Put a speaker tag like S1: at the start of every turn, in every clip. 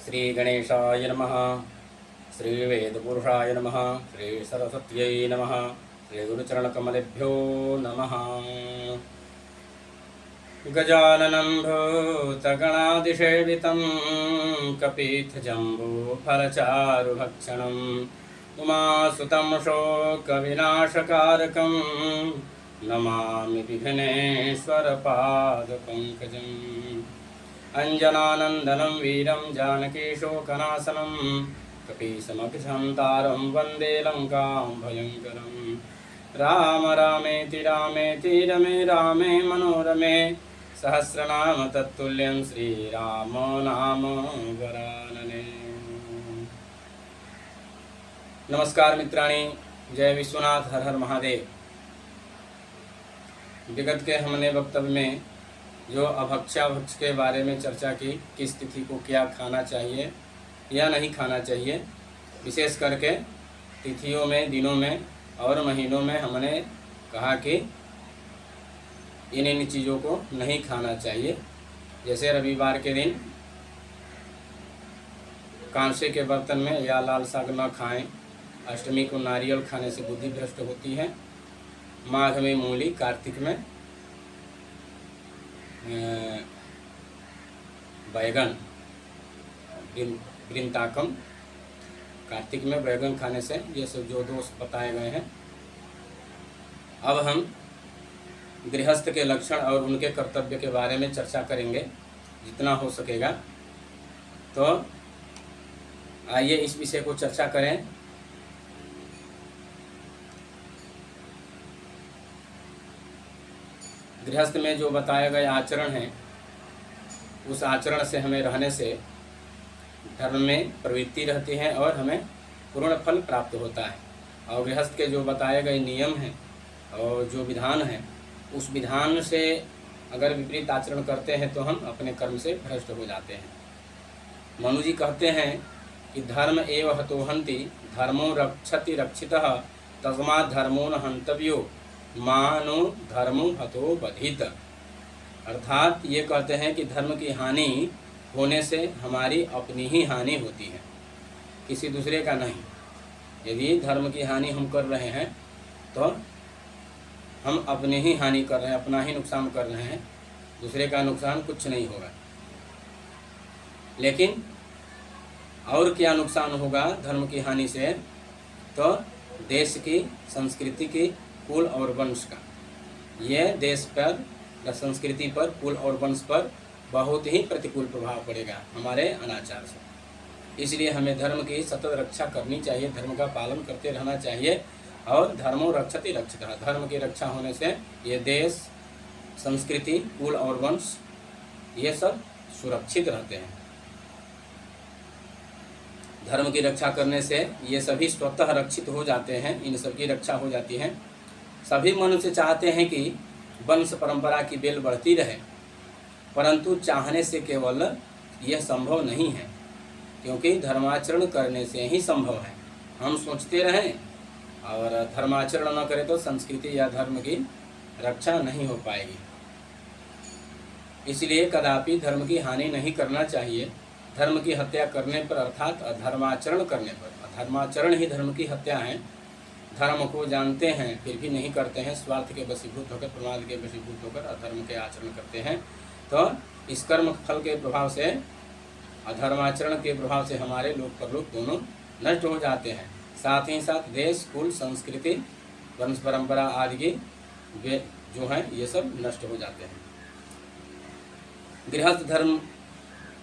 S1: श्रीगणेशाय नमः। श्रीवेदपुरुषाय नमः। श्रीसरस्वत्यै नमः। श्रीगुरुचरणकमलेभ्यो नमः। गजाननं भूतगणादिसेवितं कपीथजम्बूफलचारुभक्षणम् उमासुतं शोकविनाशकारकं नमामि विघ्नेश्वरपादपङ्कजम्। अञ्जनानन्दनं वीरं जानकीशोकनाशनं कपीशमभिसन्तारं वन्दे लङ्कां भयङ्करम्। राम रामेति रामेति रमे रामे मनोरमे सहस्रनाम तत्तुल्यं श्रीराम नाम वरानने। नमस्कार मित्राणि, जय विश्वनाथ, हर हर महादेव। विगत के हमने वक्तव्य में जो अभक्ष्याभक्ष के बारे में चर्चा की, किस तिथि को क्या खाना चाहिए या नहीं खाना चाहिए, विशेष करके तिथियों में, दिनों में और महीनों में हमने कहा कि इन चीज़ों को नहीं खाना चाहिए। जैसे रविवार के दिन कांसे के बर्तन में या लाल साग न खाएं। अष्टमी को नारियल खाने से बुद्धि भ्रष्ट होती है। माघ में मूली, कार्तिक में बैगन, वृंताकम, कार्तिक में बैगन खाने से, ये सब जो दोष बताए गए हैं। अब हम गृहस्थ के लक्षण और उनके कर्तव्य के बारे में चर्चा करेंगे जितना हो सकेगा। तो आइए इस विषय को चर्चा करें। गृहस्थ में जो बताए गए आचरण हैं, उस आचरण से हमें रहने से धर्म में प्रवृत्ति रहती है और हमें पूर्ण फल प्राप्त होता है। और गृहस्थ के जो बताए गए नियम हैं और जो विधान हैं, उस विधान से अगर विपरीत आचरण करते हैं तो हम अपने कर्म से भ्रष्ट हो जाते हैं। मनु जी कहते हैं कि धर्म एव हतो हन्ति, धर्मो रक्षति रक्षितः, तस्मात् धर्मो न हन्तव्यो, मानो धर्मो हतो बधित। अर्थात ये कहते हैं कि धर्म की हानि होने से हमारी अपनी ही हानि होती है, किसी दूसरे का नहीं। यदि धर्म की हानि हम कर रहे हैं तो हम अपनी ही हानि कर रहे हैं, अपना ही नुकसान कर रहे हैं, दूसरे का नुकसान कुछ नहीं होगा। लेकिन और क्या नुकसान होगा धर्म की हानि से? तो देश की, संस्कृति की, कुल और वंश का। यह देश पर, संस्कृति पर, कुल और वंश पर बहुत ही प्रतिकूल प्रभाव पड़ेगा हमारे अनाचार से। इसलिए हमें धर्म की सतत रक्षा करनी चाहिए, धर्म का पालन करते रहना चाहिए। और धर्मो रक्षति रक्षितः, धर्म की रक्षा होने से ये देश, संस्कृति, कुल और वंश ये सब सुरक्षित रहते हैं। धर्म की रक्षा करने से ये सभी स्वतः रक्षित हो जाते हैं, इन सब की रक्षा हो जाती है। सभी मनुष्य चाहते हैं कि वंश परंपरा की बेल बढ़ती रहे, परंतु चाहने से केवल यह संभव नहीं है, क्योंकि धर्माचरण करने से ही संभव है। हम सोचते रहें और धर्माचरण न करें तो संस्कृति या धर्म की रक्षा नहीं हो पाएगी। इसलिए कदापि धर्म की हानि नहीं करना चाहिए। धर्म की हत्या करने पर, अर्थात अधर्माचरण करने पर, अधर्माचरण ही धर्म की हत्या है। धर्म को जानते हैं फिर भी नहीं करते हैं, स्वार्थ के वशीभूत होकर, प्रमाद के वशीभूत होकर अधर्म के आचरण करते हैं। तो इस कर्म फल के प्रभाव से, अधर्माचरण के प्रभाव से हमारे लोक परलोक दोनों नष्ट हो जाते हैं। साथ ही साथ देश, कुल, संस्कृति, वंश परंपरा आदि की वे जो हैं ये सब नष्ट हो जाते हैं।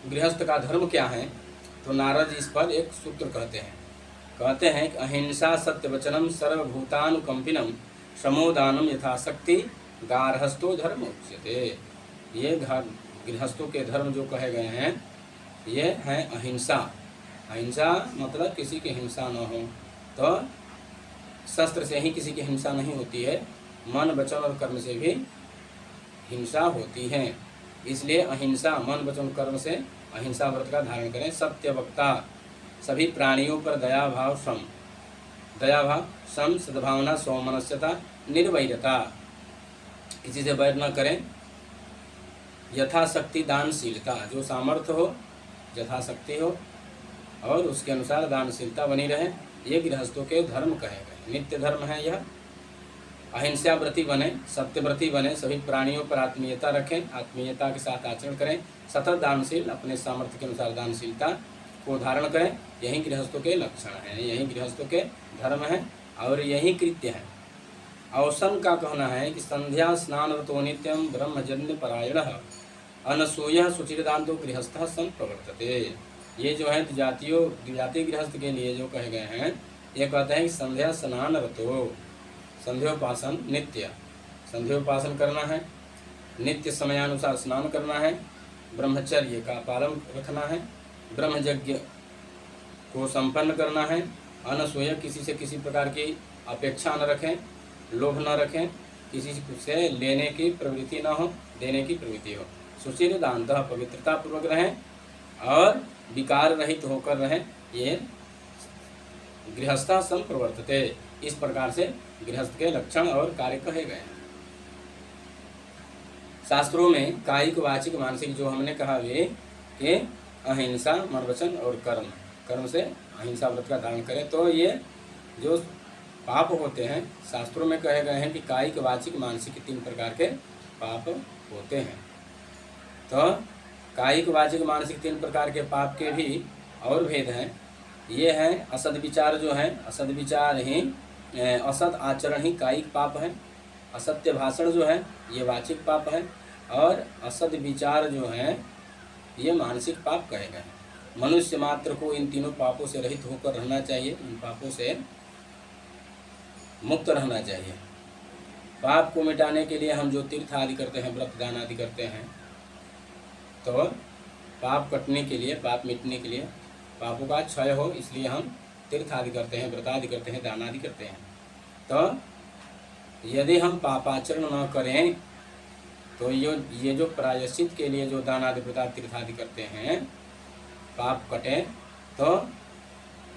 S1: गृहस्थ का धर्म क्या है? तो नारद जी इस पर एक सूत्र कहते हैं कि अहिंसा सत्यवचनम सर्वभूतानुकंपिनम श्रमोदानम यथाशक्ति गार्हस्थो धर्म उच्यते। ये गृहस्थों के धर्म जो कहे गए हैं ये हैं अहिंसा। अहिंसा मतलब किसी की हिंसा न हो। तो शस्त्र से ही किसी की हिंसा नहीं होती है, मन, वचन और कर्म से भी हिंसा होती है। इसलिए अहिंसा, मन, वचन, कर्म से अहिंसा व्रत का धारण करें। सत्य वक्ता, सभी प्राणियों पर दया भाव, सम, सद्भावना, सौमनस्यता, निर्वैरता, किसी से बैर न करें। यथाशक्ति दानशीलता, जो सामर्थ्य हो, यथाशक्ति हो और उसके अनुसार दानशीलता बनी रहे, ये गृहस्थों के धर्म कहे गए। नित्य धर्म है यह। अहिंसाव्रती बने, सत्यव्रती बने, सभी प्राणियों पर आत्मीयता रखें, आत्मीयता के साथ आचरण करें, सतत दानशील, अपने सामर्थ्य के अनुसार दानशीलता को धारण करें। यही गृहस्थों के लक्षण हैं, यही गृहस्थों के धर्म हैं और यही कृत्य है। अवसन का कहना है कि संध्या स्नानरतो नित्यम ब्रह्मजन्य परायण अनसूय सुचिरदान्तो गृहस्थ सन प्रवर्तते। ये जो है जाति गृहस्थ के लिए जो कहे गए हैं, ये कहते हैं कि संध्या स्नानरतो, संध्योपासन नित्य, संध्योपासन करना है, नित्य समयानुसार स्नान करना है, ब्रह्मचर्य का पालन रखना है, ब्रह्मयज्ञ को संपन्न करना है, अनसूय, किसी से किसी प्रकार की अपेक्षा न रखें, लोभ न रखें, किसी से लेने की प्रवृत्ति न हो, देने की प्रवृत्ति हो, सुचिर दानतः, पवित्रता पूर्वक रहें और विकार रहित होकर रहें। ये गृहस्था सम प्रवर्तते, इस प्रकार से गृहस्थ के लक्षण और कार्य कहे गए हैं। शास्त्रों में कायिक वाचिक मानसिक जो हमने कहा वे कि अहिंसा मन वचन और कर्म, कर्म से अहिंसा व्रत का धारण करें। तो ये जो पाप होते हैं शास्त्रों में कहे गए हैं कि कायिक वाचिक मानसिक 3 प्रकार के पाप होते हैं। तो कायिक वाचिक मानसिक 3 प्रकार के पाप के भी और भेद हैं। ये हैं असद विचार जो है, असद विचार ही असद आचरण ही कायिक पाप है, असत्य भाषण जो है ये वाचिक पाप है और असद विचार जो है ये मानसिक पाप कहे गए हैं। मनुष्य मात्र को इन तीनों पापों से रहित होकर रहना चाहिए, इन पापों से मुक्त रहना चाहिए। पाप को मिटाने के लिए हम जो तीर्थ आदि करते हैं, व्रत दान आदि करते हैं, तो पाप कटने के लिए, पाप मिटने के लिए, पापों का क्षय हो, इसलिए हम तीर्थ आदि करते हैं, व्रत आदि करते हैं, दान आदि करते हैं। तो यदि हम पापाचरण न करें तो ये जो प्रायश्चित के लिए जो दान आदि व्रत आदि तीर्थ आदि करते हैं, पाप कटे, तो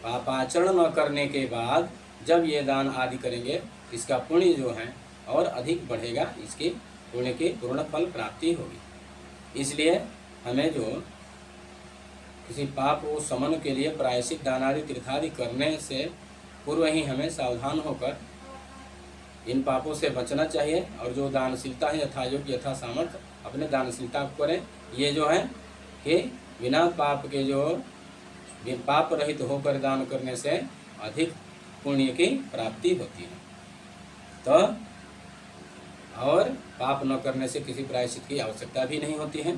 S1: पापाचरण न करने के बाद जब ये दान आदि करेंगे इसका पुण्य जो है और अधिक बढ़ेगा, इसकी पुण्य की पूर्ण फल प्राप्ति होगी। इसलिए हमें जो किसी पाप को शमन के लिए प्रायश्चित दान आदि तीर्थादि करने से पूर्व ही हमें सावधान होकर इन पापों से बचना चाहिए और जो दानशीलता है यथायोग्य यथा सामर्थ्य अपने दानशीलता को करें। ये जो है कि बिना पाप के जो पाप रहित होकर दान करने से अधिक पुण्य की प्राप्ति होती है। तो और पाप न करने से किसी प्रायश्चित की आवश्यकता भी नहीं होती है।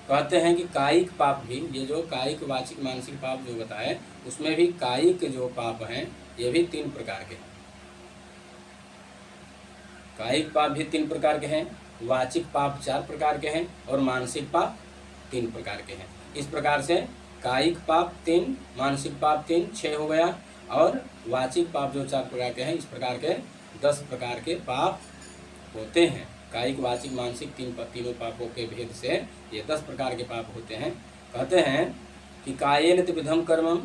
S1: कहते हैं कि कायिक पाप भी, ये जो कायिक वाचिक मानसिक पाप जो बताए उसमें भी कायिक जो पाप हैं ये भी 3 प्रकार के हैं। कायिक पाप भी 3 प्रकार के हैं, वाचिक पाप 4 प्रकार के हैं और मानसिक पाप 3 प्रकार के हैं। इस प्रकार से कायिक पाप 3, मानसिक पाप 3, 6 हो गया और वाचिक पाप जो 4 प्रकार के हैं, इस प्रकार के 10 प्रकार के पाप होते हैं। कायिक वाचिक मानसिक तीनों पापों के भेद से ये 10 प्रकार के पाप होते हैं। कहते हैं कि कायेन त्रिविधम कर्मम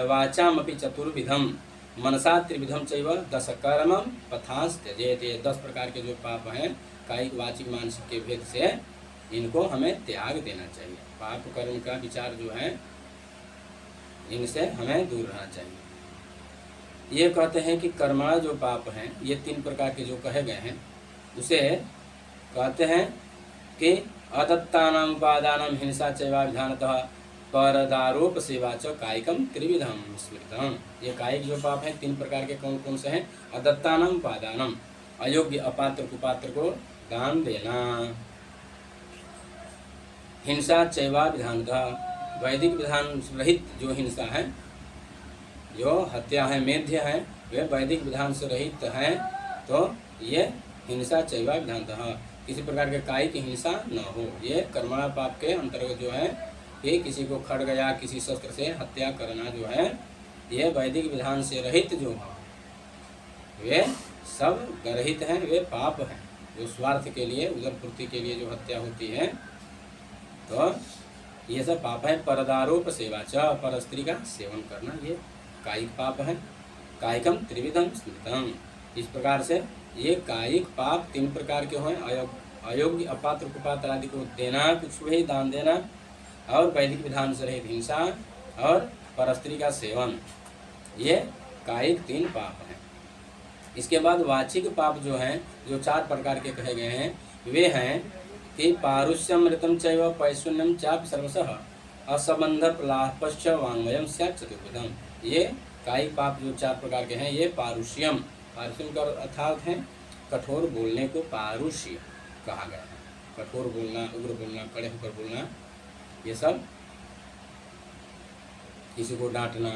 S1: वाचामपि चतुर्विधम मनसा त्रिविधम चैव 10 कर्मम पथांस त्यजेत। ये 10 प्रकार के जो पाप हैं कायिक वाचिक मानसिक के भेद से, इनको हमें त्याग देना चाहिए। पाप कर्म का विचार जो है इनसे हमें दूर रहना चाहिए। ये कहते हैं कि कर्मणा जो पाप हैं ये 3 प्रकार के जो कहे गए हैं उसे कहते हैं कि अदत्तानां उपादानं हिंसा चैवा विधानतः परदारोप सेवा च कायिकम त्रिविधम स्मृतम। ये कायिक जो पाप हैं 3 प्रकार के कौन कौन से हैं? अदत्तानां उपादानम, अयोग्य अपात्र कुपात्र को दान देना, हिंसा चैवा विधानतः, वैदिक विधान रहित जो हिंसा है, जो हत्या है, मेध्य है, वे वैदिक विधान से रहित हैं। तो ये हिंसा चैवा विधानतः, किसी प्रकार के कायिक हिंसा न हो। ये कर्मणा पाप के अंतर्गत जो है कि किसी को खड्ग या किसी शस्त्र से हत्या करना जो है, ये वैदिक विधान से रहित जो है वे सब गर्हित हैं, वे पाप हैं। जो स्वार्थ के लिए, उदर पूर्ति के लिए जो हत्या होती है, तो ये सब पाप है। परदारोप सेवा च, पर स्त्री का सेवन करना, ये कायिक पाप है। कायिकम त्रिविधम स्मृतम। इस प्रकार से ये कायिक पाप 3 प्रकार के हैं। अयोग्य अपात्र कुपात्र आदि को देना, कुछ भी दान देना, और वैदिक विधान से रहित हिंसा और परस्त्री का सेवन, ये कायिक 3 पाप हैं। इसके बाद वाचिक पाप जो हैं, जो 4 प्रकार के कहे गए हैं, वे हैं कि पारुष्यम मृतम चैव पैशून्यम चाप सर्वशः असंबंध प्रलापश्च वांग्मयम स्यात् चतुर्विधम। ये कायिक पाप जो 4 प्रकार के हैं, ये पारुष्यम का अर्थात है कठोर बोलने को पारुष्य कहा गया है। कठोर बोलना, उग्र बोलना, कड़े होकर बोलना, ये सब किसी को डांटना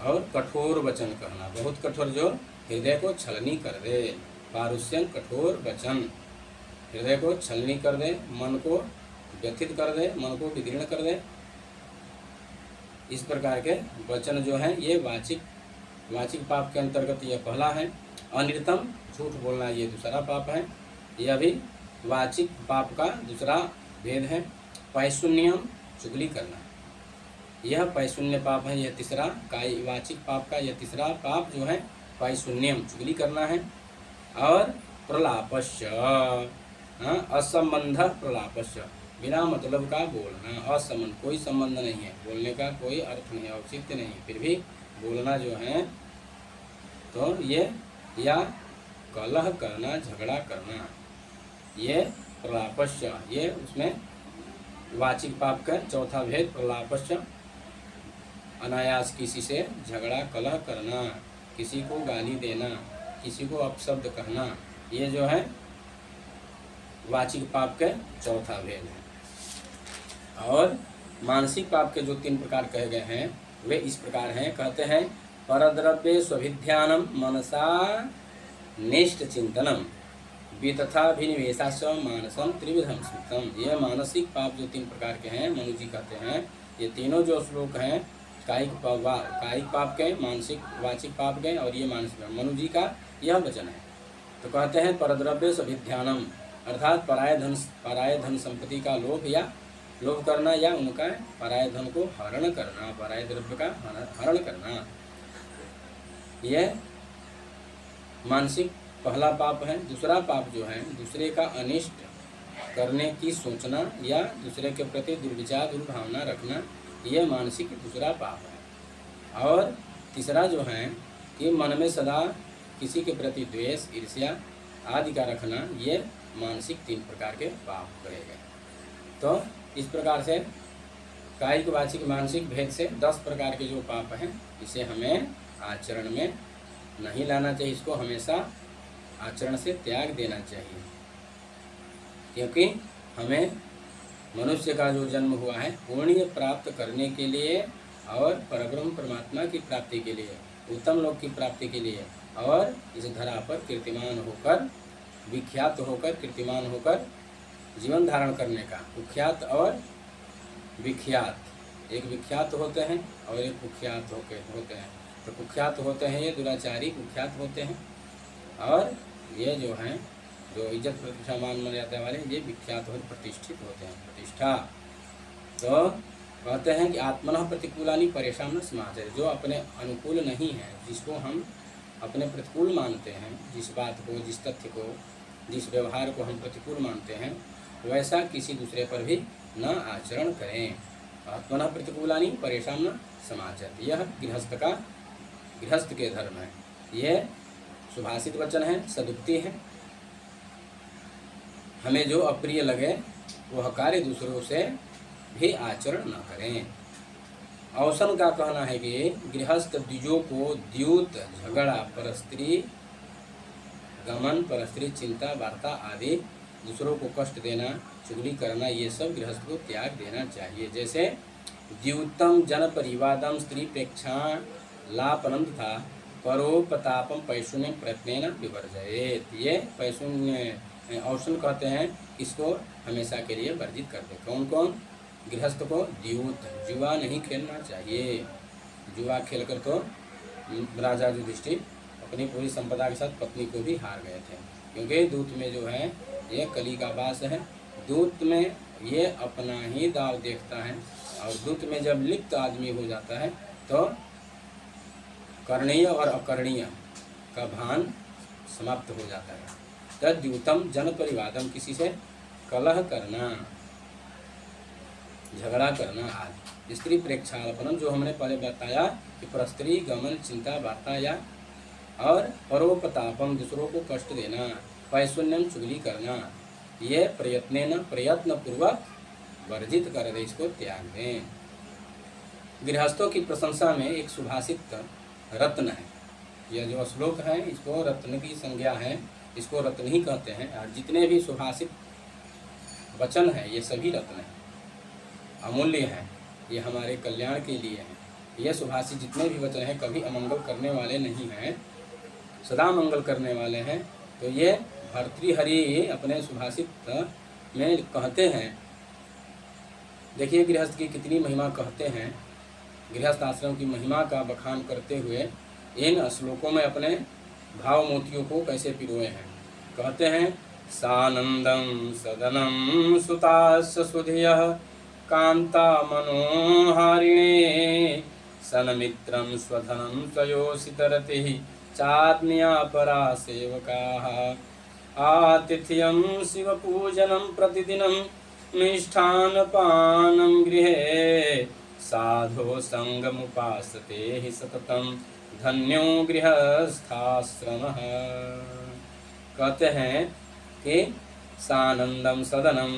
S1: और कठोर वचन कहना, बहुत कठोर जो हृदय को छलनी कर दे। पारुष्यम कठोर वचन, हृदय को छलनी कर दे, मन को व्यथित कर दे, मन को विदीर्ण कर दे। इस प्रकार के वचन जो हैं ये वाचिक पाप के अंतर्गत यह पहला है। अनृतम झूठ बोलना, ये दूसरा पाप है। यह भी वाचिक पाप का दूसरा भेद है। पैशून्यम चुगली करना, यह पैशून्य पाप है। यह तीसरा वाचिक पाप का यह तीसरा पाप जो है पैशून्यम चुगली करना है। और प्रलापश्च, असंबंध प्रलापश्च, बिना मतलब का बोलना, असंबंध, कोई संबंध नहीं है, बोलने का कोई अर्थ नहीं, औचित्य नहीं, फिर भी बोलना जो है तो ये, या कलह करना, झगड़ा करना, ये प्रलापश्च, ये उसमें वाचिक पाप का चौथा भेद। प्रलापश्च अनायास किसी से झगड़ा, कलह करना, किसी को गाली देना, किसी को अपशब्द कहना, ये जो है वाचिक पाप के चौथा भेद है। और मानसिक पाप के जो 3 प्रकार कहे गए हैं वे इस प्रकार हैं। कहते हैं परद्रव्ये स्वभिध्यानम मनसा निष्ठ चिंतनम वितथाभिनिवेशाश्च मानसम त्रिविधम स्मृतम। ये मानसिक पाप जो 3 प्रकार के हैं, मनु जी कहते हैं, ये तीनों जो श्लोक हैं कायिक पाप के, मानसिक वाचिक पाप के और ये मानसिक, मनु जी का यह वचन है। तो कहते हैं परद्रव्य स्वभिध्यानम, अर्थात पराय धन संपत्ति का लोभ करना या उनका पराय धन को हरण करना, पराय द्रव्य का हरण करना, यह मानसिक पहला पाप है। दूसरा पाप जो है दूसरे का अनिष्ट करने की सोचना या दूसरे के प्रति दुर्विचार, दुर्भावना रखना, यह मानसिक दूसरा पाप है। और तीसरा जो है कि मन में सदा किसी के प्रति द्वेष, ईर्ष्या आदि का रखना, ये मानसिक 3 प्रकार के पाप कहे गए। तो इस प्रकार से कायिक, वाचिक, मानसिक भेद से 10 प्रकार के जो पाप हैं, इसे हमें आचरण में नहीं लाना चाहिए। इसको हमेशा आचरण से त्याग देना चाहिए, क्योंकि हमें मनुष्य का जो जन्म हुआ है पुण्य प्राप्त करने के लिए और परब्रह्म परमात्मा की प्राप्ति के लिए, उत्तम लोक की प्राप्ति के लिए, और इस धरा पर कीर्तिमान होकर, विख्यात होकर, कीर्तिमान होकर जीवन धारण करने का। कुख्यात और विख्यात, एक विख्यात होते हैं और एक कुख्यात होते हैं। तो कुख्यात होते हैं ये दुराचारी, कुख्यात होते हैं, और ये जो हैं जो इज्जत प्रतिष्ठा मान मर्यादा वाले, ये विख्यात और प्रतिष्ठित होते हैं, प्रतिष्ठा। तो कहते हैं कि आत्मनः प्रतिकूलानि परेशान न समाचरेत्, जो अपने अनुकूल नहीं है, जिसको हम अपने प्रतिकूल मानते हैं, जिस बात को, जिस तथ्य को, जिस व्यवहार को हम प्रतिकूल मानते हैं, वैसा किसी दूसरे पर भी न आचरण करें। आत्मनः प्रतिकूलानि परेशान न समाचरेत्, यह गृहस्थ के धर्म है। यह सुभाषित वचन है, सदुक्ति है। हमें जो अप्रिय लगे वह कार्य दूसरों से भी आचरण न करें। औसन का कहना है कि गृहस्थ द्विजों को द्यूत, झगड़ा, परस्त्री गमन, परस्त्री चिंता, वार्ता आदि, दूसरों को कष्ट देना, चुगली करना, ये सब गृहस्थ को त्याग देना चाहिए। जैसे द्यूतम जन परिवादम स्त्री प्रेक्षा लापनंद था, परोपतापम पैशून्य प्रयत्न विवर्जयेत। ये पैशून्य औसन कहते हैं, इसको हमेशा के लिए वर्जित कर दे। कौन कौन? गृहस्थ को द्यूत, जुआ नहीं खेलना चाहिए। जुआ खेलकर तो राजा युधिष्ठिर अपनी पूरी संपदा के साथ पत्नी को भी हार गए थे, क्योंकि दूत में जो है ये कली का वास है। दूत में ये अपना ही दाव देखता है, और दूत में जब लिप्त आदमी हो जाता है तो करणीय और अकरणीय का भान समाप्त हो जाता है। तद्यूतम जन परिवादम, किसी से कलह करना, झगड़ा करना आदि। स्त्री प्रेक्षालपनम, जो हमने पहले बताया कि परस्त्री गमन, चिंता, वार्ता या और परोपतापम, दूसरों को कष्ट देना, पैशून्यम, चुगली करना, ये प्रयत्न पूर्वक वर्जित कर दे, इसको त्याग दें। गृहस्थों की प्रशंसा में एक सुभाषित रत्न है। यह जो श्लोक है इसको रत्न की संज्ञा है, इसको रत्न ही कहते हैं। और जितने भी सुभाषित वचन है ये सभी रत्न हैं, अमूल्य हैं, ये हमारे कल्याण के लिए हैं। ये सुभाषित जितने भी वचन हैं कभी अमंगल करने वाले नहीं हैं, सदा मंगल करने वाले हैं। तो ये भर्तृहरि अपने सुभाषित में कहते हैं। देखिए गृहस्थ की कितनी महिमा कहते हैं। गृहस्थ आश्रम की महिमा का बखान करते हुए इन श्लोकों में अपने भाव मोतियों को कैसे पिरोए हैं। कहते हैं सानंदम सदनम सुतास सुधियः कांता मनोहारिणे सनमित्रं स्वधनं स्वयोषितरतिः चात्म्या परा सेवकाः आतिथ्यं शिवपूजनं प्रतिदिनं मिष्ठान्नपानं गृहे साधो संगमुपासते हि सततं धन्यो गृहस्थाश्रमः। कहते हैं कि सानंदम सदनम,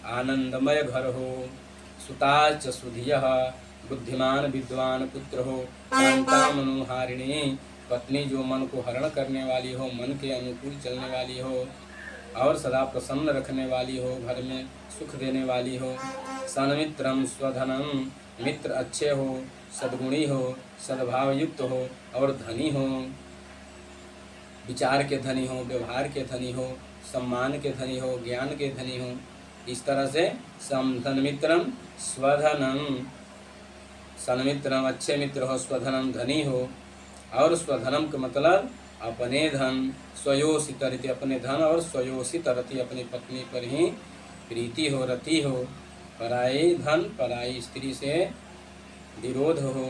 S1: आनंदमय घर हो, सुताच सुधियः, बुद्धिमान विद्वान पुत्र हो, कांता मनोहारिणी, पत्नी जो मन को हरण करने वाली हो, मन के अनुकूल चलने वाली हो और सदा प्रसन्न रखने वाली हो, घर में सुख देने वाली हो। सन्मित्रम स्वधनम, मित्र अच्छे हो, सद्गुणी हो, सद्भाव युक्त हो और धनी हो, विचार के धनी हो, व्यवहार के धनी हो, सम्मान के धनी हो, ज्ञान के धनी हो। इस तरह से सन्मित्रम स्वधनम, सन्मित्रम अच्छे मित्र हो, स्वधनम धनी हो। और स्वधनम का मतलब अपने धन, स्वयोषित रति अपने धन, और स्वयोषित रति अपनी पत्नी पर ही प्रीति हो, रति हो। पराई धन पराई स्त्री से विरोध हो,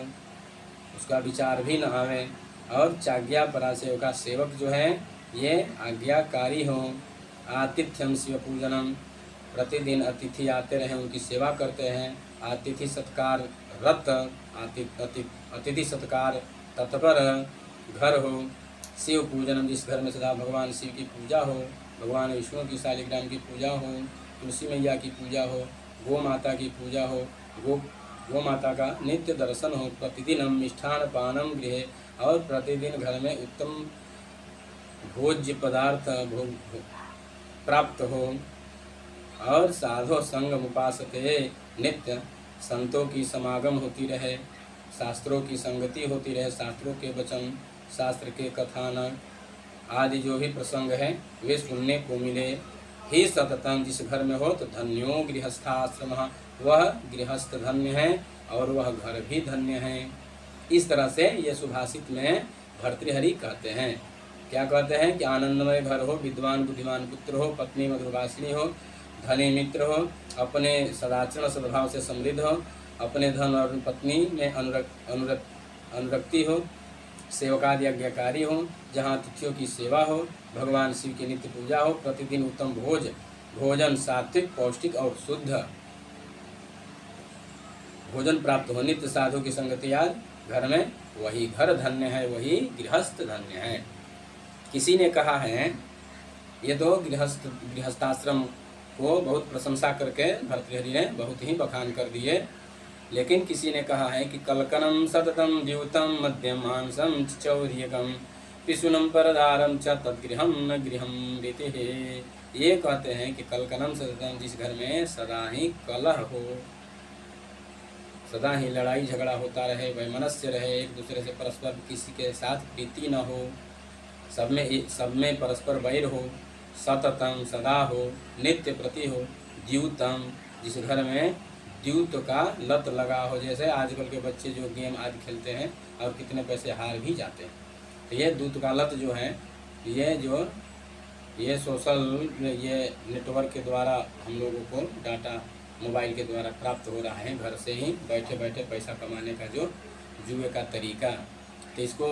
S1: उसका विचार भी न आवे। और चाज्ञा परा सेवका, सेवक जो है ये आज्ञाकारी हो। आतिथ्यम शिव पूजनम, प्रतिदिन अतिथि आते रहे उनकी सेवा करते हैं। अतिथि सत्कार रत, अतिथि सत्कार तत्पर घर हो। शिव पूजनम, जिस घर में सदा भगवान शिव की पूजा हो, भगवान विष्णु की शालिग्राम की पूजा हो, तुलसी मैया की पूजा हो, गौ माता की पूजा हो, गौ माता का नित्य दर्शन हो। प्रतिदिन मिष्ठान पानम गृहे, और प्रतिदिन घर में उत्तम भोज्य पदार्थ प्राप्त हो। और साधो संग उपासते, नित्य संतों की समागम होती रहे, शास्त्रों की संगति होती रहे, शास्त्रों के वचन, शास्त्र के कथानक आदि जो भी प्रसंग है वे सुनने को मिले ही सततम। जिस घर में हो तो धन्यो गृहस्थाश्रम, वह गृहस्थ धन्य है और वह घर भी धन्य है। इस तरह से ये सुभाषित में भर्तृहरि कहते हैं। क्या कहते हैं कि आनंदमय घर हो, विद्वान बुद्धिमान पुत्र हो, पत्नी मधुरभाषिणी हो, धनी मित्र हो, अपने सदाचरण सद्भाव से समृद्ध हो, अपने धन और पत्नी में अनुरक्ति हो, सेवकादि आज्ञाकारी हो, जहाँ अतिथियों की सेवा हो, भगवान शिव की नित्य पूजा हो, प्रतिदिन उत्तम भोजन सात्विक पौष्टिक और शुद्ध भोजन प्राप्त हो, नित्य साधु की संगति याद घर में, वही घर धन्य है, वही गृहस्थ धन्य है। किसी ने कहा है, ये दो गृहस्थाश्रम को बहुत प्रशंसा करके भर्तृहरि ने बहुत ही बखान कर दिए। लेकिन किसी ने कहा है कि कलकनम सततम द्यूतम मध्यम मांसम चौर्यकम पिशुनम परदारम च तद्गृहम न गृहम रीतिः। ये कहते हैं कि कलकनम सततम, जिस घर में सदा ही कलह हो, सदा ही लड़ाई झगड़ा होता रहे, वैमनस्य रहे, एक दूसरे से परस्पर किसी के साथ प्रीति न हो, सब में परस्पर वैर हो, सततम सदा हो, नित्य प्रति हो, द्यूतम, जिस घर में द्यूत का लत लगा हो, जैसे आजकल के बच्चे जो गेम आदि खेलते हैं और कितने पैसे हार भी जाते हैं। तो ये दूत का लत जो है, ये सोशल ये नेटवर्क के द्वारा हम लोगों को डाटा मोबाइल के द्वारा प्राप्त हो रहा है, घर से ही बैठे बैठे पैसा कमाने का जो जुए का तरीका, तो इसको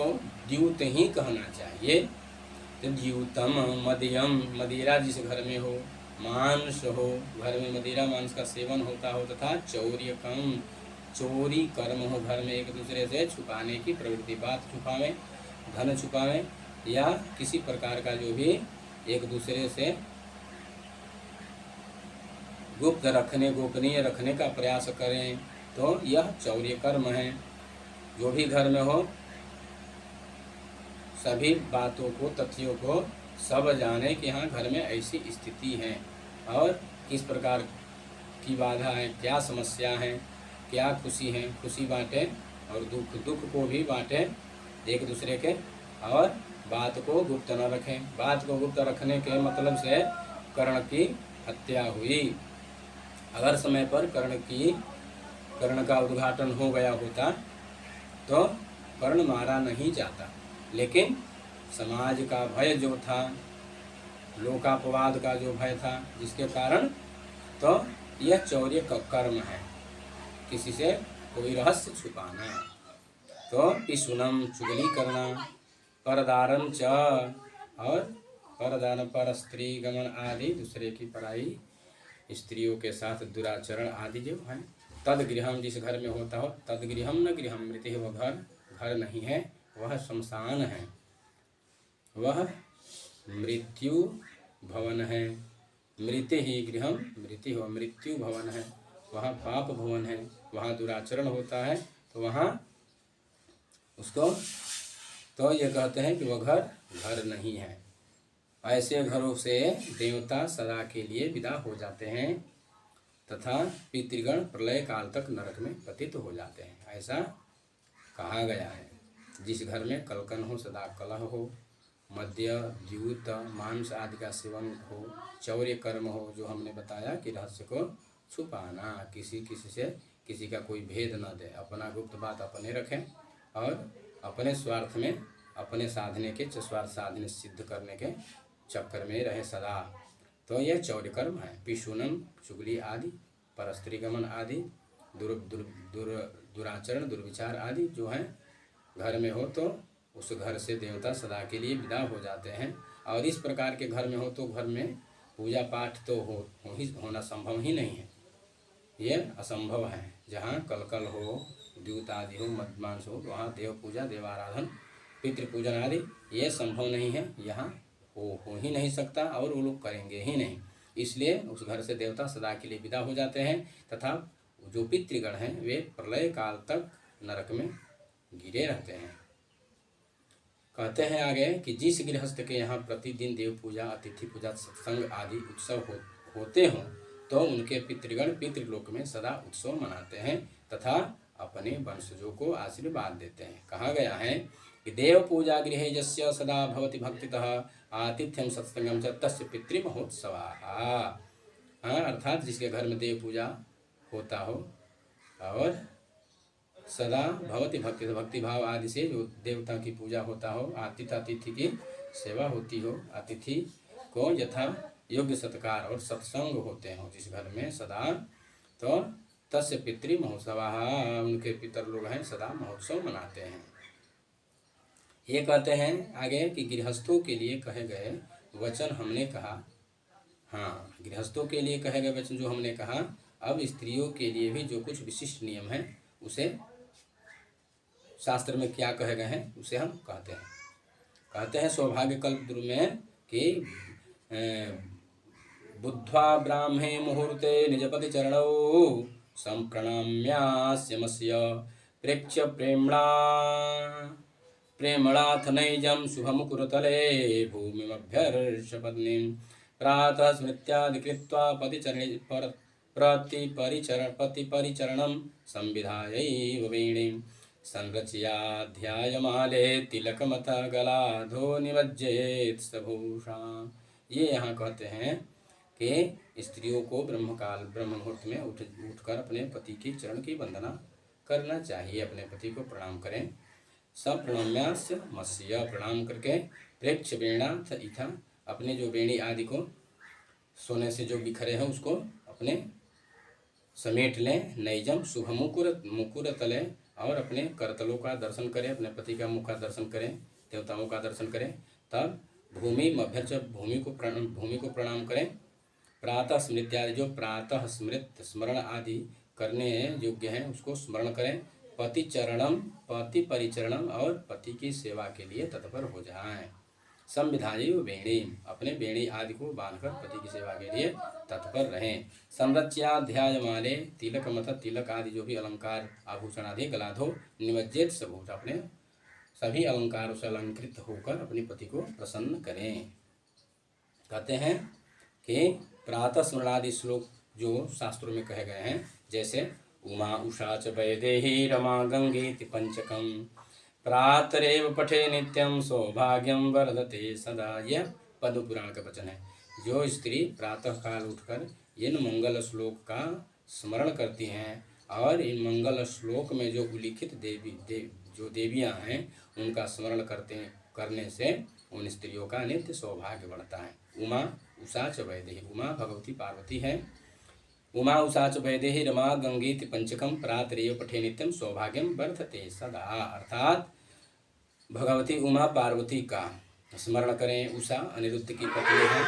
S1: द्यूत ही कहना चाहिए। तो द्यूतम मदियम, मदिरा जिस घर में हो, मांस हो, घर में मदिरा मांस का सेवन होता हो, तथा चौर्यकम चोरी कर्म हो, घर में एक दूसरे से छुपाने की प्रवृत्ति, बात छुपावें, धन छुपावें, या किसी प्रकार का जो भी एक दूसरे से गुप्त रखने, गोपनीय रखने का प्रयास करें, तो यह चौर्य कर्म है। जो भी घर में हो सभी बातों को, तथ्यों को सब जाने कि हाँ घर में ऐसी स्थिति है और किस प्रकार की बाधा है, क्या समस्या है, क्या खुशी है, खुशी बांटें और दुख को भी बांटें एक दूसरे के, और बात को गुप्त न रखें। बात को गुप्त रखने के मतलब से कर्ण की हत्या हुई। अगर समय पर कर्ण का उद्घाटन हो गया होता तो कर्ण मारा नहीं जाता, लेकिन समाज का भय जो था, लोकापवाद का जो भय था, जिसके कारण तो यह चौर्य का कर्म है, किसी से कोई रहस्य छुपाना। तो पिशुनम चुगली करना, परदारम च, और परदान पर स्त्री गमन आदि, दूसरे की पराई स्त्रियों के साथ दुराचरण आदि जो है। तद गृहम, जिस घर में होता हो, तद गृहम न गृहम मृति, वह घर नहीं है, वह शमशान है, वह मृत्यु भवन है। मृति ही गृहम मृति हो, मृत्यु भवन है, वहाँ पाप भवन है, वहाँ दुराचरण होता है, तो वहाँ उसको तो ये कहते हैं कि वह घर नहीं है। ऐसे घरों से देवता सदा के लिए विदा हो जाते हैं तथा पितृगण प्रलय काल तक नरक में पतित हो जाते हैं, ऐसा कहा गया है। जिस घर में कलकन हो, सदा कलह हो, मद्य द्यूत मांस आदि का सेवन हो, चौर्य कर्म हो, जो हमने बताया कि रहस्य को छुपाना, किसी से किसी का कोई भेद न दे, अपना गुप्त बात अपने रखें और अपने स्वार्थ में, अपने साधने के स्वार्थ साधने सिद्ध करने के चक्कर में रहे सदा, तो यह चौर्य कर्म है। पिशुनम चुगली आदि, परस्त्री गमन आदि, दुराचरण दुर्विचार आदि जो हैं घर में हो तो उस घर से देवता सदा के लिए विदा हो जाते हैं। और इस प्रकार के घर में हो तो घर में पूजा पाठ तो होना संभव ही नहीं है, ये असंभव है। जहाँ कलकल हो, द्यूत आदि हो, मद मांस हो, वहाँ देव पूजा, देवाराधन, पितृपूजन आदि ये संभव नहीं है, यहाँ हो ही नहीं सकता और वो लोग करेंगे ही नहीं। इसलिए उस घर से देवता सदा के लिए विदा हो जाते हैं तथा जो पितृगण हैं वे प्रलय काल तक नरक में गिरे रहते हैं। कहते हैं आगे कि जिस गृहस्थ के यहाँ प्रतिदिन देव पूजा, अतिथि पूजा, सत्संग आदि उत्सव होते हों तो उनके पितृगण पितृलोक में सदा उत्सव मनाते हैं तथा अपने वंशजों को आशीर्वाद देते हैं। कहा गया है कि देव पूजा गृहे यस्य सदा भवति भक्तितः आतिथ्यम सत्संगम च तस्य पितृमहोत्सवाः। अर्थात जिसके घर में देव पूजा होता हो और सदा भवति भक्ति भाव आदि से जो देवता की पूजा होता हो, अतिथि की सेवा होती हो, अतिथि को यथा योग्य सत्कार और सत्संग होते हो जिस घर में सदा, तो तस्य पितृ महोत्सवाः, उनके पितर लोग हैं सदा महोत्सव मनाते हैं। ये कहते हैं आगे कि गृहस्थों के लिए कहे गए वचन हमने कहा, हाँ गृहस्थों के लिए कहे गए वचन जो हमने कहा, अब स्त्रियों के लिए भी जो कुछ विशिष्ट नियम हैं उसे शास्त्र में क्या कहे गए हैं उसे हम कहते हैं सौभाग्य कल्प में कि बुद्ध्वा ब्राह्मे मुहूर्ते निजपति चरणौ संप्रणम्यास्यमस्य प्रेक्ष्य प्रेमणाथ नैजं शुभमुकुरतले भूमिमभ्यर्षपत्नीं प्रातः स्मृत्यादि कृत्वा पतिपरिचरणं संविधायैव वेणीं संरच्याध्यायमाले तिलकमथ गलाधो निमज्जेत सभूषा। ये यहाँ कहते हैं कि स्त्रियों को ब्रह्म मुहूर्त में उठकर अपने पति की चरण की वंदना करना चाहिए, अपने पति को प्रणाम करें। सब प्रणम्यास्य मत्स्य, प्रणाम करके प्रेक्ष वेणाथ इथा, अपने जो वेणी आदि को सोने से जो बिखरे हैं उसको अपने समेट लें। नैजम शुभ मुकुर तले, और अपने करतलों का दर्शन करें, अपने पति का मुख का दर्शन करें, देवताओं का दर्शन करें। तब भूमि मभ्यर्च, भूमि को प्रणाम करें। प्रातः स्मृत्यादि, जो प्रातः स्मृत स्मरण आदि करने योग्य हैं उसको स्मरण करें। पति चरणम, पति परिचरणम, और पति की सेवा के लिए तत्पर हो जाएं। संविधायु वेणी, अपने वेणी आदि को बांधकर पति की सेवा के लिए तत्पर रहें। संरच्याध्याय माले, तिलक मत तिलक आदि जो भी अलंकार आभूषण आदि गलाधो निमज्जित सबूत, अपने सभी अलंकारों से अलंकृत होकर अपने पति को प्रसन्न करें। कहते हैं कि प्रातः स्मरणादि श्लोक जो शास्त्रों में कहे गए हैं, जैसे उमा उषा च वैदेही रमा गंगेति पंचकम प्रातरेव पठे नित्यम सौभाग्यम वर्धते सदा। यह पद्म पुराण का वचन है। जो स्त्री प्रातः काल उठकर इन मंगल श्लोक का स्मरण करती हैं और इन मंगल श्लोक में जो उल्लिखित जो देवियां हैं उनका स्मरण करने से उन स्त्रियों का नित्य सौभाग्य बढ़ता है। उमा उषा च वैदेही, उमा भगवती पार्वती है। उमा उषा च वैदेही रमा गंगेति पंचकम प्रातरेव पठे नित्यम सौभाग्यम वर्धते सदा। अर्थात भगवती उमा पार्वती का स्मरण करें। उषा अनिरुद्ध की पत्नी है,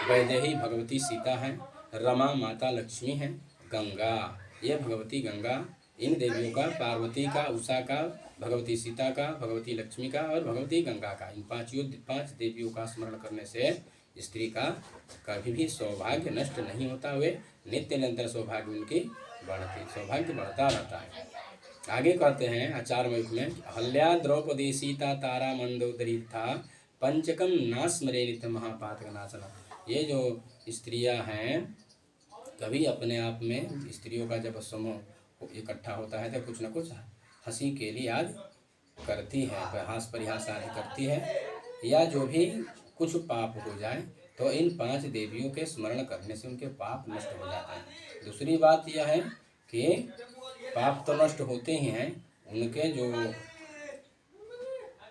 S1: वैदेही भगवती सीता है, रमा माता लक्ष्मी है, गंगा ये भगवती गंगा, इन देवियों का, पार्वती का, उषा का, भगवती सीता का, भगवती लक्ष्मी का और भगवती गंगा का, इन पांच देवियों का स्मरण करने से स्त्री का कभी भी सौभाग्य नष्ट नहीं होता हुए नित्य निरंतर सौभाग्य बढ़ता रहता है। आगे कहते हैं आचार्य मुख में, हल्या द्रौपदी सीता तारा मंदोदरी था पंचकम नास्मरे नित्य महापातक नाशना। ये जो स्त्रियां हैं कभी अपने आप में, स्त्रियों का जब समूह इकट्ठा होता है तो कुछ न कुछ हंसी के लिए आज करती है, हास परिहास आदि करती है, या जो भी कुछ पाप हो जाए तो इन 5 देवियों के स्मरण करने से उनके पाप नष्ट हो जाते हैं। दूसरी बात यह है कि पाप तो नष्ट होते ही हैं, उनके जो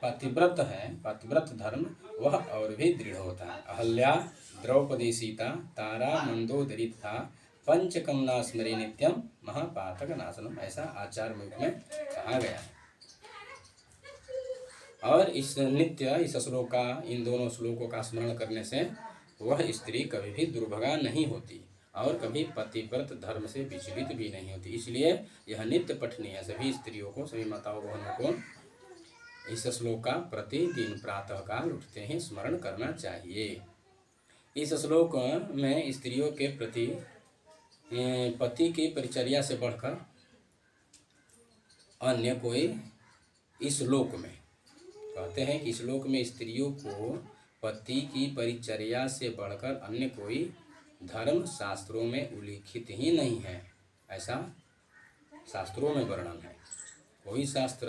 S1: पतिव्रत है, पतिव्रत धर्म वह और भी दृढ़ होता है। अहल्या द्रौपदी सीता तारा मंदोदरी था पंचकम ना स्मरे नित्यम महापातक नाशनम, ऐसा आचार्य मुख में कहा गया है। और इस नित्य इस श्लोक का, इन दोनों श्लोकों का स्मरण करने से वह स्त्री कभी भी दुर्भगा नहीं होती और कभी पतिव्रत धर्म से विचलित भी नहीं होती। इसलिए यह नित्य पठनीय है। सभी स्त्रियों को, सभी माताओं बहनों को इस श्लोक का प्रतिदिन प्रातः काल उठते ही स्मरण करना चाहिए। इस श्लोक में स्त्रियों के प्रति पति की परिचर्या से बढ़कर अन्य कोई, इस श्लोक में कहते हैं कि इस श्लोक में स्त्रियों को पति की परिचर्या से बढ़कर अन्य कोई धर्म शास्त्रों में उल्लिखित ही नहीं है, ऐसा शास्त्रों में वर्णन है। कोई शास्त्र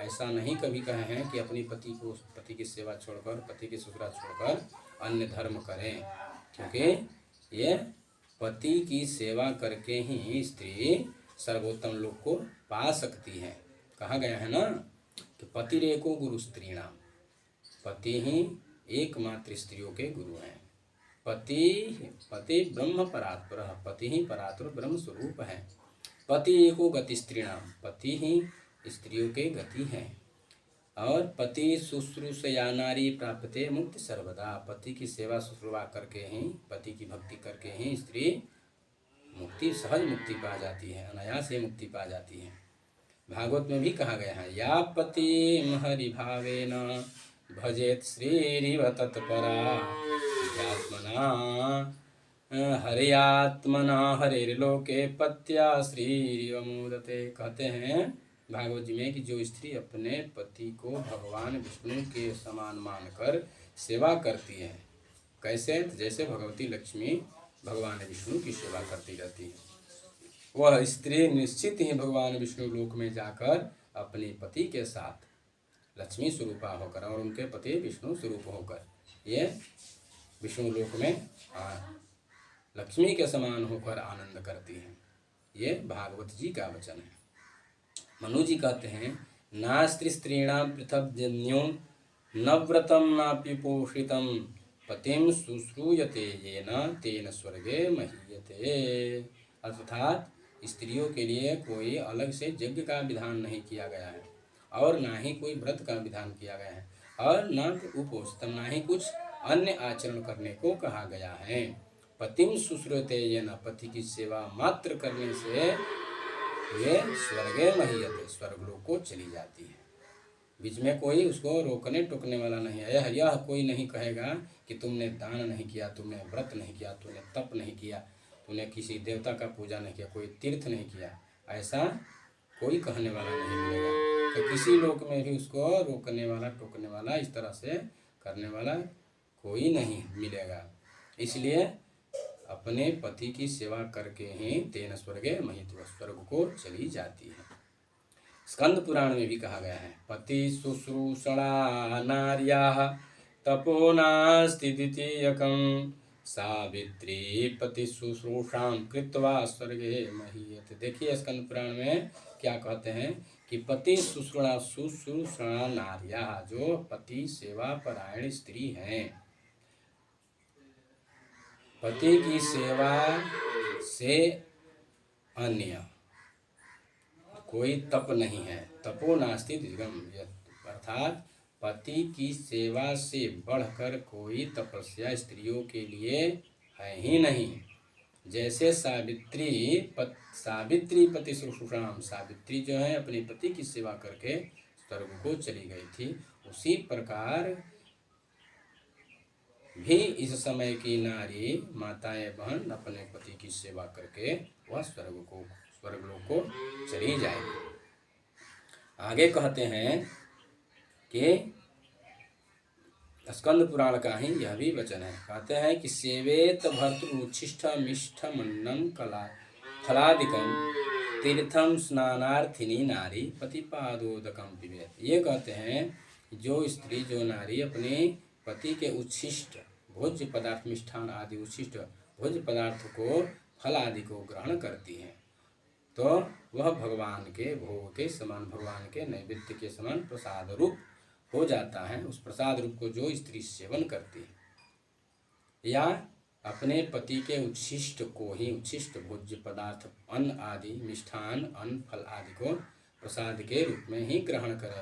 S1: ऐसा नहीं कभी कहे हैं कि अपनी पति की सेवा छोड़कर, पति की ससुरा छोड़कर अन्य धर्म करें, क्योंकि ये पति की सेवा करके ही स्त्री सर्वोत्तम लोक को पा सकती है। कहा गया है ना कि पतिरेको गुरु स्त्रीणाम, पति ही एकमात्र स्त्रियों के गुरु हैं। पति ब्रह्म परात्पर, पति ही परात्पर ब्रह्म स्वरूप है। पति एको गति स्त्रीणाम, पति ही स्त्रियों के गति हैं। और पति शुश्रूषया नारी प्राप्ते मुक्ति सर्वदा, पति की सेवा शुश्रूषा करके ही, पति की भक्ति करके ही स्त्री मुक्ति, सहज मुक्ति पा जाती है, अनायास से मुक्ति पा जाती है। भागवत में भी कहा गया है, या पति हरि भावेन भजेत श्रीरिव तत्परा हरियात्मना हरिर्लोके पत्या श्रीरिव मोदते। कहते हैं भागवत जी में कि जो स्त्री अपने पति को भगवान विष्णु के समान मानकर सेवा करती है, कैसे? जैसे भगवती लक्ष्मी भगवान विष्णु की सेवा करती रहती है, वह स्त्री निश्चित ही भगवान विष्णु लोक में जाकर अपने पति के साथ लक्ष्मी स्वरूपा होकर और उनके पति विष्णु स्वरूप होकर ये विष्णु लोक में लक्ष्मी के समान होकर आनंद करती हैं। ये भागवत जी का वचन है। मनु जी कहते हैं, नास्ति स्त्रीणाम पृथक जन्यो न व्रतम नापि पोषितम पतिम शुश्रूयते येन तेन स्वर्गे महीयते। अर्थात स्त्रियों के लिए कोई अलग से यज्ञ का विधान नहीं किया गया है और ना ही कोई व्रत का विधान किया गया है और न उपोषितम, ना ही कुछ अन्य आचरण करने को कहा गया है, पतिम शुश्रूते येन, पति की सेवा मात्र करने से वे स्वर्गे महीयते, स्वर्गलोक को चली जाती है। बीच में कोई उसको रोकने टोकने वाला नहीं है। यह कोई नहीं कहेगा कि तुमने दान नहीं किया, तुमने व्रत नहीं किया, तुमने तप नहीं किया, तुमने किसी देवता का पूजा नहीं किया, कोई तीर्थ नहीं किया, ऐसा कोई कहने वाला नहीं मिलेगा। तो किसी लोक में भी उसको रोकने वाला टोकने वाला इस तरह से करने वाला कोई नहीं मिलेगा। इसलिए अपने पति की सेवा करके ही तेन स्वर्गे महित्वा, स्वर्ग को चली जाती है। स्कंद पुराण में भी कहा गया है, पति शुश्रूषणा नार्याः तपो नास्ति द्वितीयकम्, सावित्री पति शुश्रूषां कृत्वा स्वर्गे महीयते। देखिए स्कंद पुराण में क्या कहते हैं कि पति शुश्रूषणा नार्याः, जो पति सेवा परायण स्त्री हैं, पति की सेवा से अन्य कोई तप नहीं है। तपो नास्ति द्विगम, अर्थात पति की सेवा से बढ़कर कोई तपस्या स्त्रियों के लिए है ही नहीं। जैसे सावित्री पति शुश्रूषाम, सावित्री जो है अपने पति की सेवा करके स्वर्ग को चली गई थी, उसी प्रकार भी इस समय की नारी माताएं बहन अपने पति की सेवा करके वह स्वर्गलोक को चली जाएगी। आगे कहते हैं कि स्कंद पुराण का ही यह भी वचन है। कहते हैं कि सेवेत भर्तृउच्छिष्ट मिष्ठमन्नं कला फलादिकं तीर्थम स्नानार्थिनी नारी पतिपादोदकं पिबेत। ये कहते हैं जो स्त्री जो नारी अपने पति के उच्छिष्ट भोज्य पदार्थ मिष्ठान आदि उच्छिष्ट भोज्य पदार्थ को फल आदि को ग्रहण करती है, तो वह भगवान के भोग के समान, भगवान के नैवेद्य के समान प्रसाद रूप हो जाता है। उस प्रसाद रूप को जो स्त्री सेवन करती है या अपने पति के उच्छिष्ट को ही, उच्छिष्ट भोज्य पदार्थ अन्न आदि मिष्ठान अन्न फल आदि को प्रसाद के रूप में ही ग्रहण करे,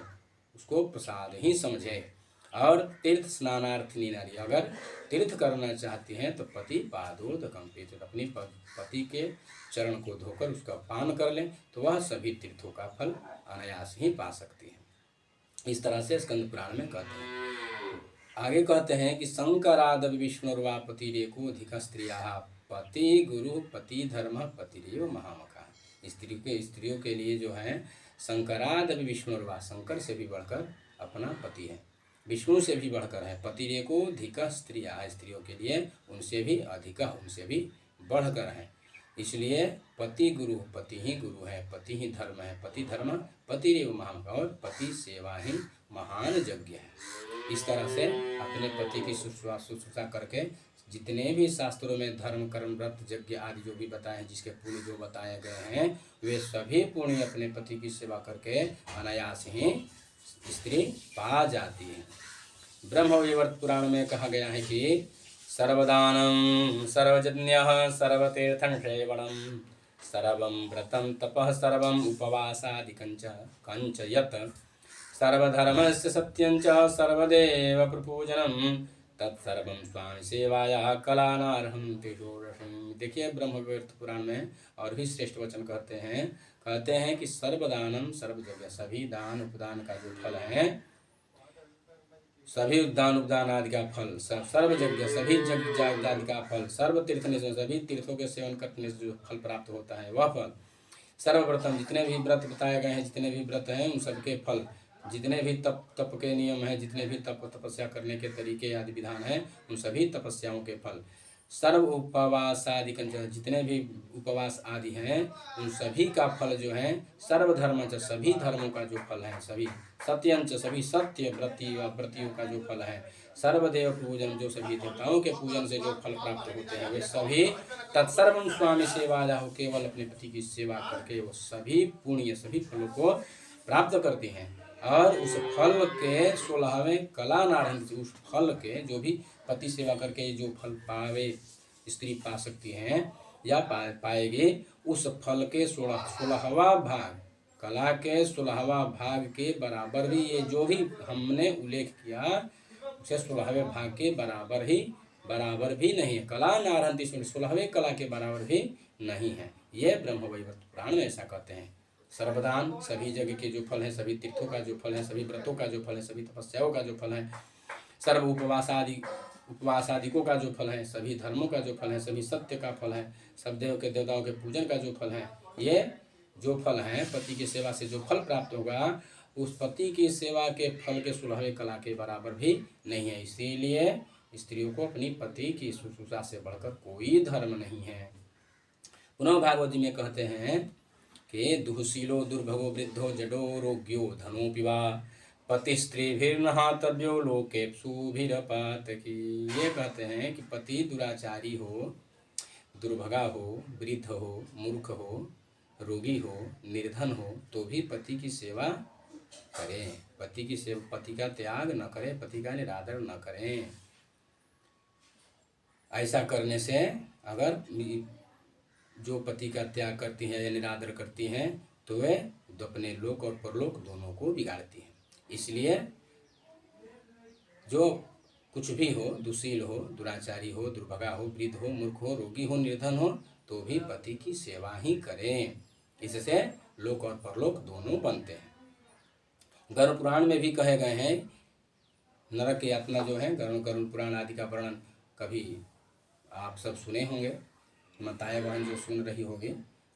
S1: उसको प्रसाद ही समझे। और तीर्थ स्नानार्थिनी नारी, अगर तीर्थ करना चाहती हैं तो पति पादोदकं पिबेत, अपनी पति के चरण को धोकर उसका पान कर लें तो वह सभी तीर्थों का फल अनायास ही पा सकती है। इस तरह से स्कंद पुराण में कहते हैं। आगे कहते हैं कि शंकरादपि विष्णुर्वा पतिरेको अधिक स्त्रियाः पति गुरु पति धर्म पतिरेव महामखा। स्त्रियों के लिए जो है शंकरादपि विष्णुर्वा, शंकर से भी बढ़कर अपना पति है, विष्णु से भी बढ़कर है, पतिरेको अधिक स्त्रियाः, स्त्रियों के लिए उनसे भी अधिक, उनसे भी बढ़कर है। इसलिए पति गुरु, पति ही गुरु है, पति ही धर्म है, पति धर्म पतिरेव महामखा, और पति सेवा ही महान यज्ञ है। इस तरह से अपने पति की शुश्रूषा करके जितने भी शास्त्रों में धर्म कर्म व्रत यज्ञ आदि जो भी बताए हैं, जिसके पुण्य जो बताए गए हैं, वे सभी पुण्य अपने पति की सेवा करके अनायास ही स्त्री पा जाती है। ब्रह्मवैवर्त पुराण में कहा गया है कि सर्वदानं सर्वयज्ञः सर्वतीर्थं सेवनं सर्वं व्रतं तपः सर्वं उपवासादिकं कंच यत् सर्वधर्मस्य सत्यं च सर्वदेव प्रपूजनं तत्सर्वं स्वामी सेवायाः कलानार्हं तेजोरसं। देखिए ब्रह्मवैवर्त पुराण में और भी श्रेष्ठ वचन कहते हैं कि सर्वदानम सर्वयज्ञ, सभी दान उपदान का जो फल है, सभी दान उपदान आदि का फल, सर्वयज्ञ सभी यज्ञ आदि का फल, सर्व तीर्थ से सभी तीर्थों के सेवन करने से जो फल प्राप्त होता है वह फल, सर्वव्रतम जितने भी व्रत बताए गए हैं, जितने भी व्रत हैं उन सबके फल, जितने भी तप के नियम हैं, जितने भी तपस्या करने के तरीके आदि विधान हैं, उन सभी तपस्याओं के फल, सर्व उपवास आदि जितने भी उपवास आदि हैं उन सभी का फल जो है, सर्वधर्म च सभी धर्मों का जो फल है, सभी सत्यंच सभी सत्य व्रतियों का जो फल है, सर्वदेव पूजन जो सभी देवताओं के पूजन से जो फल प्राप्त होते हैं वे सभी तत्सर्वं स्वामी सेवाया, केवल अपने पति की सेवा करके वो सभी पुण्य सभी फलों को प्राप्त करती हैं। और उस फल के 16वें कला नारंग, उस फल के जो भी पति सेवा करके जो फल पावे स्त्री पा सकती हैं या पाएगी, उस फल के 16वां भाग, कला के 16वां भाग के बराबर भी ये जो भी हमने उल्लेख किया उसे 16वें भाग के बराबर ही बराबर भी नहीं है। कला नारहंति 16वें कला के बराबर भी नहीं है। ये ब्रह्मवैवर्त पुराण में ऐसा कहते हैं। सर्वदान, सभी जगह के जो फल है, सभी तीर्थों का जो फल है, सभी व्रतों का जो फल है, सभी तपस्याओं का जो फल है, सर्व उपवास आदिकों का जो फल है, सभी धर्मों का जो फल है, सभी सत्य का फल है, सब देव के देवताओं के पूजन का जो फल है, ये जो फल है पति की सेवा से जो फल प्राप्त होगा, उस पति की सेवा के फल के 16वें कला के बराबर भी नहीं है। इसीलिए स्त्रियों को अपनी पति की शुश्रूषा से बढ़कर कोई धर्म नहीं है। पुनः भागवत जी में कहते हैं कि दुःशीलो दुर्भगो वृद्धो जडो रोग्यो धनोऽपि वा पति स्त्रीभिर्नहातव्यो लोकेप्सुभिरपातकी। ये कहते हैं कि पति दुराचारी हो, दुर्भगा हो, वृद्ध हो, मूर्ख हो, रोगी हो, निर्धन हो, तो भी पति की सेवा करें। पति का त्याग न करें, पति का निरादर न करें। ऐसा करने से अगर जो पति का त्याग करती हैं या निरादर करती हैं तो वे अपने लोक और परलोक दोनों को बिगाड़ती हैं। इसलिए जो कुछ भी हो, दुशील हो, दुराचारी हो, दुर्भगा हो, वृद्ध हो, मूर्ख हो, रोगी हो, निर्धन हो, तो भी पति की सेवा ही करें। इससे लोक और परलोक दोनों बनते हैं। गरुड़ पुराण में भी कहे गए हैं, नरक यातना जो है, गरुड़ पुराण आदि का वर्णन कभी आप सब सुने होंगे। माताएं बहन जो सुन रही होगी,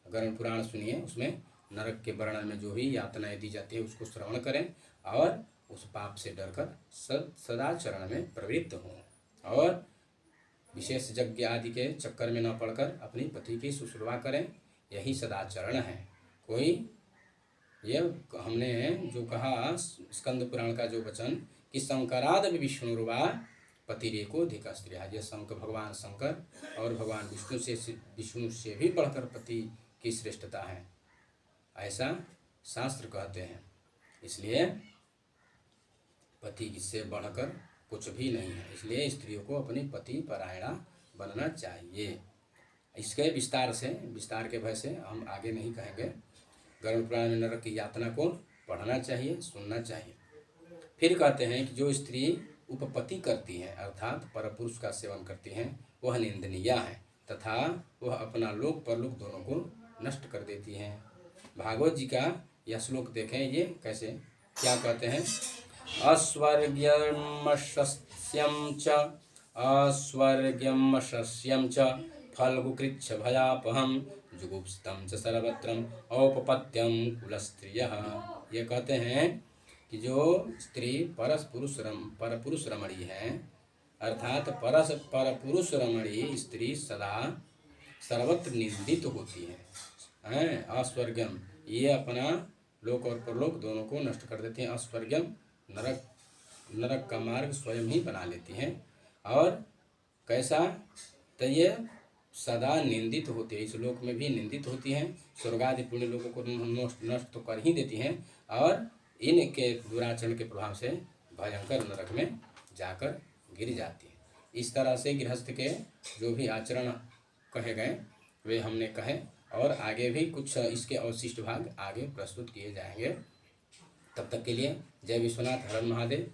S1: गरुड़ पुराण सुनिए, उसमें नरक के वर्णन में जो भी यातनाएं दी जाती है उसको श्रवण करें और उस पाप से डरकर सदाचरण में प्रवृत्त हों और विशेष यज्ञ आदि के चक्कर में न पड़कर अपनी पति की शुश्रूषा करें। यही सदाचरण है। कोई ये हमने जो कहा स्कंद पुराण का जो वचन कि शंकराद विष्णुर्वा पतिरेको धिक स्त्रिया, ये भगवान शंकर और भगवान विष्णु से भी बढ़कर पति की श्रेष्ठता है, ऐसा शास्त्र कहते हैं। इसलिए पति से बढ़कर कुछ भी नहीं है। इसलिए स्त्रियों को अपनी पति परायणा बनना चाहिए। इसके विस्तार के भय से हम आगे नहीं कहेंगे। गरुड़ पुराण में नरक की यातना को पढ़ना चाहिए, सुनना चाहिए। फिर कहते हैं कि जो स्त्री उपपत्ति करती हैं अर्थात परपुरुष का सेवन करती हैं वह निंदनीय है तथा वह अपना लोक परलोक दोनों को नष्ट कर देती हैं। भागवत जी का यह श्लोक देखें, ये कैसे क्या कहते हैं। अस्वर्ग्यमशस्यं च फल्गुकृच्छ भयापहम जुगुप्सितं च सर्वत्रं औपपत्यं कुलस्त्रियः। ये कहते हैं कि जो स्त्री परपुरुष रमणी है अर्थात परपुरुष रमणी स्त्री सदा सर्वत्र निंदित होती है। अस्वर्गम, ये अपना लोक और परलोक दोनों को नष्ट कर देते हैं। अस्वर्गम, नरक का मार्ग स्वयं ही बना लेती हैं। और कैसा, तो ये सदा निंदित होती है, इस लोक में भी निंदित होती हैं, स्वर्गादि पुण्य लोगों को नष्ट तो कर ही देती हैं और इनके दुराचरण के प्रभाव से भयंकर नरक में जाकर गिर जाती है। इस तरह से गृहस्थ के जो भी आचरण कहे गए वे हमने कहे और आगे भी कुछ इसके अवशिष्ट भाग आगे प्रस्तुत किए जाएंगे। तब तक के लिए जय विश्वनाथ, हर महादेव।